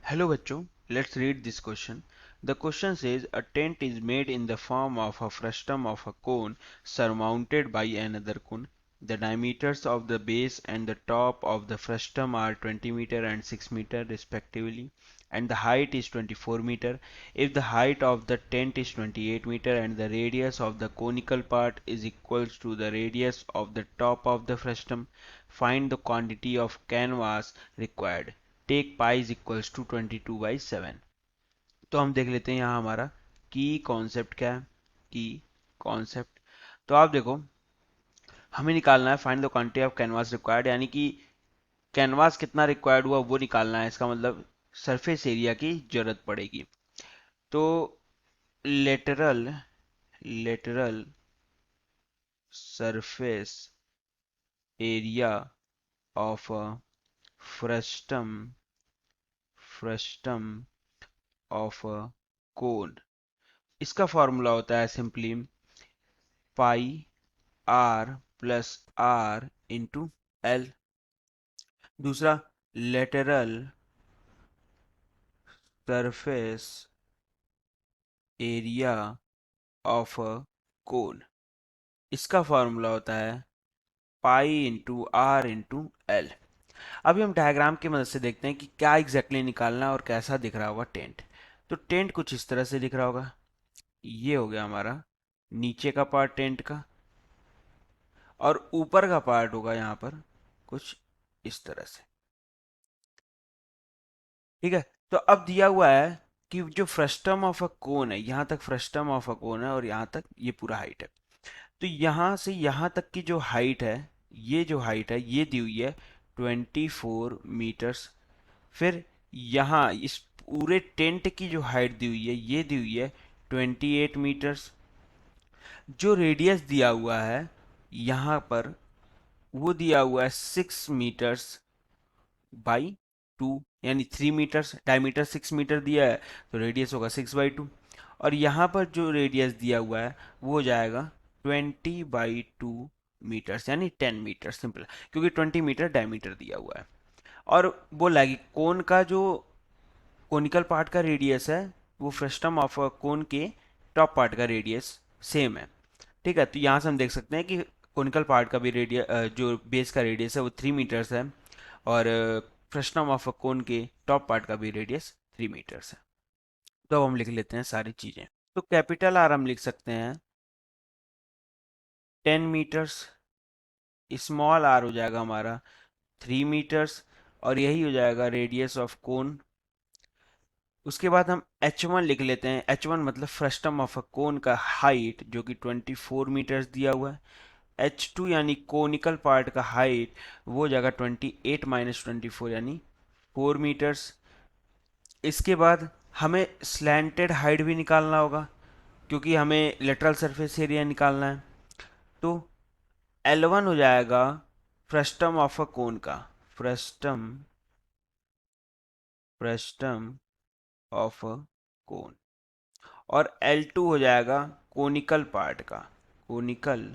Hello bachcho, let's read this question. The question says a tent is made in the form of a frustum of a cone surmounted by another cone. The diameters of the base and the top of the frustum are 20 meter and 6 meter respectively, and the height is 24 meter. If the height of the tent is 28 meter and the radius of the conical part is equals to the radius of the top of the frustum, find the quantity of canvas required. Take pi is equals to 22/7। तो हम देख लेते हैं यहाँ हमारा की concept क्या है। की कॉन्सेप्ट, तो आप देखो, हमें निकालना है find the quantity of canvas required, यानी कि कैनवास कितना रिक्वायर्ड हुआ वो निकालना है। इसका मतलब सरफेस एरिया की जरूरत पड़ेगी। तो lateral lateral surface area of frustum frustum of cone, इसका फॉर्मूला होता है simply pi are plus are into L. दूसरा, lateral surface area of cone, इसका फॉर्मूला होता है pi into R into L. अभी हम डायग्राम की मदद से देखते हैं कि क्या एग्जैक्टली निकालना है और कैसा दिख रहा होगा टेंट। तो टेंट कुछ इस तरह से दिख रहा होगा। ये हो गया हमारा नीचे का पार्ट टेंट का, और ऊपर का पार्ट होगा यहाँ पर कुछ इस तरह से। ठीक है, तो अब दिया हुआ है कि जो फ्रस्टम ऑफ अ कोन है, यहाँ तक फ्रस्टम ऑफ अ कोन है और यहाँ तक ये पूरा हाइट है। तो यहाँ से यहाँ तक की जो हाइट है, ये जो हाइट है ये दी हुई है 24 मीटर्स। फिर यहाँ इस पूरे टेंट की जो हाइट दी हुई है ये दी हुई है 28 मीटर्स। जो रेडियस दिया हुआ है यहाँ पर वो दिया हुआ है 6 मीटर्स बाई 2, यानी 3 मीटर्स। डायमीटर 6 मीटर दिया है तो रेडियस होगा 6/2। और यहाँ पर जो रेडियस दिया हुआ है वो हो जाएगा 20/2 मीटर्स, यानी 10 मीटर सिंपल, क्योंकि 20 मीटर डायमीटर दिया हुआ है। और बोला है कि कोन का जो कोनिकल पार्ट का रेडियस है वो फ्रस्टम ऑफ कोन के टॉप पार्ट का रेडियस सेम है। ठीक है, तो यहाँ से हम देख सकते हैं कि कोनिकल पार्ट का भी रेडियस, जो बेस का रेडियस है वो 3 मीटर्स है, और फ्रस्टम ऑफ अ कोन के टॉप पार्ट का भी रेडियस 3 मीटर्स है। तो अब हम लिख लेते हैं सारी चीजें। तो कैपिटल आर हम लिख सकते हैं 10 मीटर्स, स्मॉल आर हो जाएगा हमारा 3 मीटर्स, और यही हो जाएगा रेडियस ऑफ कोन। उसके बाद हम H1 लिख लेते हैं। H1 मतलब फ्रस्टम ऑफ अ कोन का हाइट, जो कि 24 मीटर्स दिया हुआ है। H2 यानी कोनिकल पार्ट का हाइट, वो हो जाएगा 28 - 24 यानी 4 मीटर्स। इसके बाद हमें स्लैंटेड हाइट भी निकालना होगा, क्योंकि हमें लेटरल सरफेस एरिया निकालना है। तो L1 हो जाएगा फ्रस्टम ऑफ अ कोन का, फ्रस्टम फ्रस्टम ऑफ अ कोन, और L2 हो जाएगा कोनिकल पार्ट का, कोनिकल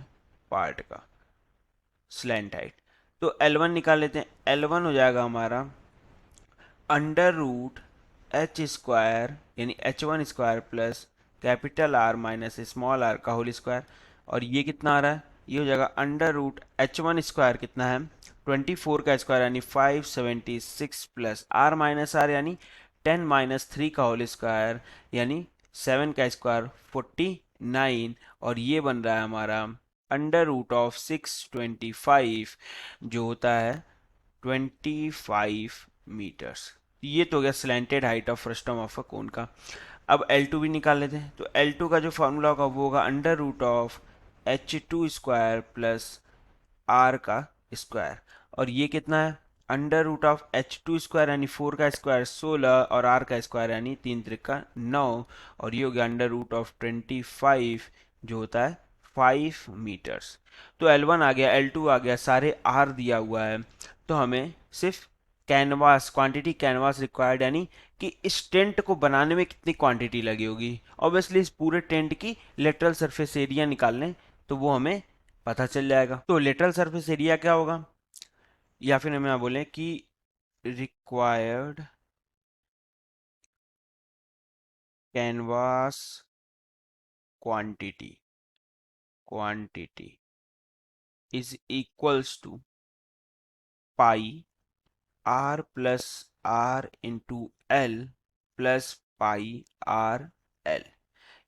पार्ट का स्लैंट हाइट। तो L1 निकाल लेते हैं। L1 हो जाएगा हमारा अंडर रूट एच स्क्वायर, यानी H1 square plus capital R minus small R का होल स्क्वायर। और ये कितना आ रहा है, ये हो जाएगा अंडर रूट H1 स्क्वायर कितना है 24 का स्क्वायर यानी 576 प्लस आर माइनस आर यानी 10 - 3 का होल स्क्वायर यानी 7 का स्क्वायर 49, और ये बन रहा है हमारा अंडर रूट ऑफ 625, जो होता है 25 मीटर्स। ये तो हो गया slanted height of frustum of a cone का। अब L2 भी निकाल लेते हैं। तो L2 का जो फॉर्मूला होगा वो होगा under root of H2 square plus R का स्क्वायर। और ये कितना है, under root of H2 square यानी 4 का स्क्वायर 16, और आर का स्क्वायर यानी 3 × 9, और ये हो गया अंडर रूट ऑफ 25, जो होता है 5 मीटर्स। तो L1 आ गया, L2 आ गया, सारे आर दिया हुआ है। तो हमें सिर्फ कैनवास क्वांटिटी कैनवास रिक्वायर्ड, यानी कि इस टेंट को बनाने में कितनी क्वांटिटी लगी होगी, ऑब्वियसली इस पूरे टेंट की लेटरल सरफेस एरिया निकालने, तो वो हमें पता चल जाएगा। तो लेटरल सरफेस एरिया क्या होगा, या फिर हम यहाँ बोलें कि required canvas quantity is equals to pi are plus are into l plus pi r l.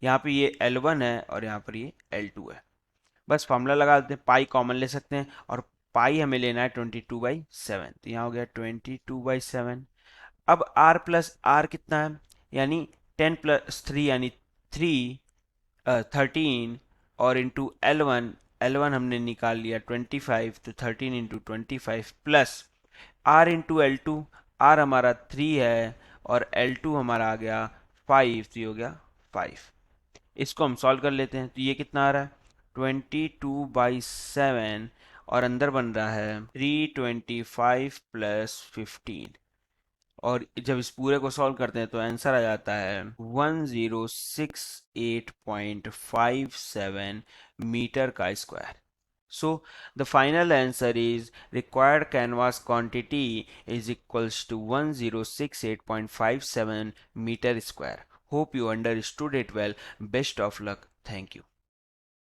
यहाँ पे ये L1 है और यहाँ पर ये L2 है। बस फॉर्मूला लगा देते हैं, पाई कॉमन ले सकते हैं और पाई हमें लेना है 22/7, तो यहाँ हो गया 22/7। अब r प्लस आर कितना है, यानी 10 + 3 यानी 13 और इंटू L1 हमने निकाल लिया 25, तो 13 into 25 plus r into L2, r हमारा 3 है और L2 हमारा आ गया 5, तो ये हो गया 5। इसको हम सॉल्व कर लेते हैं, तो ये कितना आ रहा है 22/7 और अंदर बन रहा है 325 + 15, और जब इस पूरे को सॉल्व करते हैं तो आंसर आ जाता है 1068.57 मीटर का square. So the final answer is required canvas quantity is equals to 1068.57 meter square. Hope you understood it well. Best of luck. Thank you.